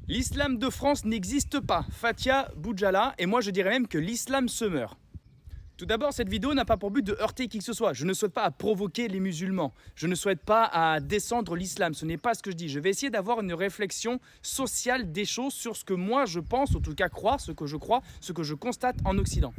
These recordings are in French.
L'islam de France n'existe pas, Fathia Boudjala, et moi je dirais même que l'islam se meurt. Tout d'abord, cette vidéo n'a pas pour but de heurter qui que ce soit. Je ne souhaite pas à provoquer les musulmans. Je ne souhaite pas à descendre l'islam. Ce n'est pas ce que je dis. Je vais essayer d'avoir une réflexion sociale des choses sur ce que moi je pense, en tout cas croire, ce que je crois, ce que je constate en Occident.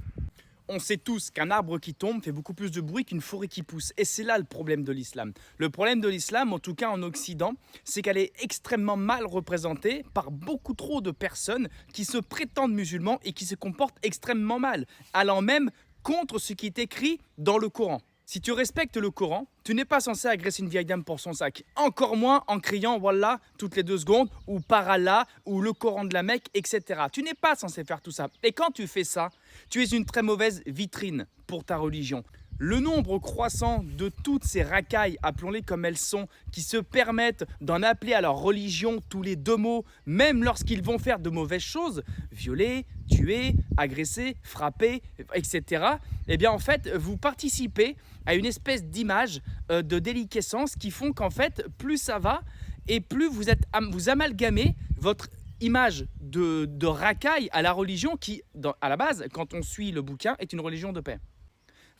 On sait tous qu'un arbre qui tombe fait beaucoup plus de bruit qu'une forêt qui pousse. Et c'est là le problème de l'islam. Le problème de l'islam, en tout cas en Occident, c'est qu'elle est extrêmement mal représentée par beaucoup trop de personnes qui se prétendent musulmans et qui se comportent extrêmement mal, allant même contre ce qui est écrit dans le Coran. Si tu respectes le Coran, tu n'es pas censé agresser une vieille dame pour son sac. Encore moins en criant Wallah toutes les 2 secondes, ou par Allah, ou le Coran de la Mecque, etc. Tu n'es pas censé faire tout ça. Et quand tu fais ça, tu es une très mauvaise vitrine pour ta religion. Le nombre croissant de toutes ces racailles, appelons-les comme elles sont, qui se permettent d'en appeler à leur religion tous les 2 mots, même lorsqu'ils vont faire de mauvaises choses, violer, tuer, agresser, frapper, etc. Eh bien en fait, vous participez à une espèce d'image de déliquescence qui font qu'en fait, plus ça va et plus vous amalgamez votre image de racaille à la religion qui, à la base, quand on suit le bouquin, est une religion de paix.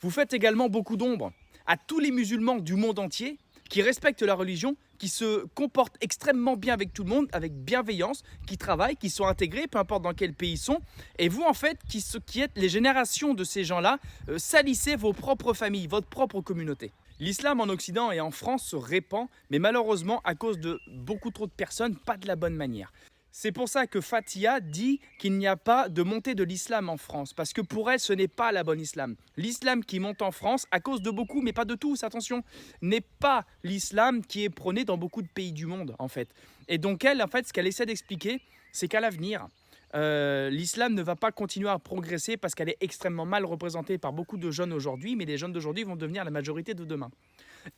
Vous faites également beaucoup d'ombre à tous les musulmans du monde entier qui respectent la religion, qui se comportent extrêmement bien avec tout le monde, avec bienveillance, qui travaillent, qui sont intégrés, peu importe dans quel pays ils sont. Et vous, en fait, qui êtes les générations de ces gens-là, salissez vos propres familles, votre propre communauté. L'islam en Occident et en France se répand, mais malheureusement, à cause de beaucoup trop de personnes, pas de la bonne manière. C'est pour ça que Fathia dit qu'il n'y a pas de montée de l'islam en France, parce que pour elle, ce n'est pas la bonne islam. L'islam qui monte en France, à cause de beaucoup, mais pas de tous, attention, n'est pas l'islam qui est prôné dans beaucoup de pays du monde, en fait. Et donc elle, en fait, ce qu'elle essaie d'expliquer, c'est qu'à l'avenir, l'islam ne va pas continuer à progresser parce qu'elle est extrêmement mal représentée par beaucoup de jeunes aujourd'hui, mais les jeunes d'aujourd'hui vont devenir la majorité de demain.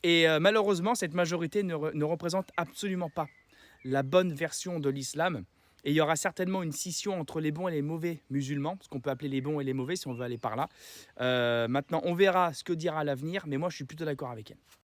Et malheureusement, cette majorité ne représente absolument pas la bonne version de l'islam. Et il y aura certainement une scission entre les bons et les mauvais musulmans, ce qu'on peut appeler les bons et les mauvais si on veut aller par là. Maintenant, on verra ce que dira l'avenir, mais moi je suis plutôt d'accord avec elle.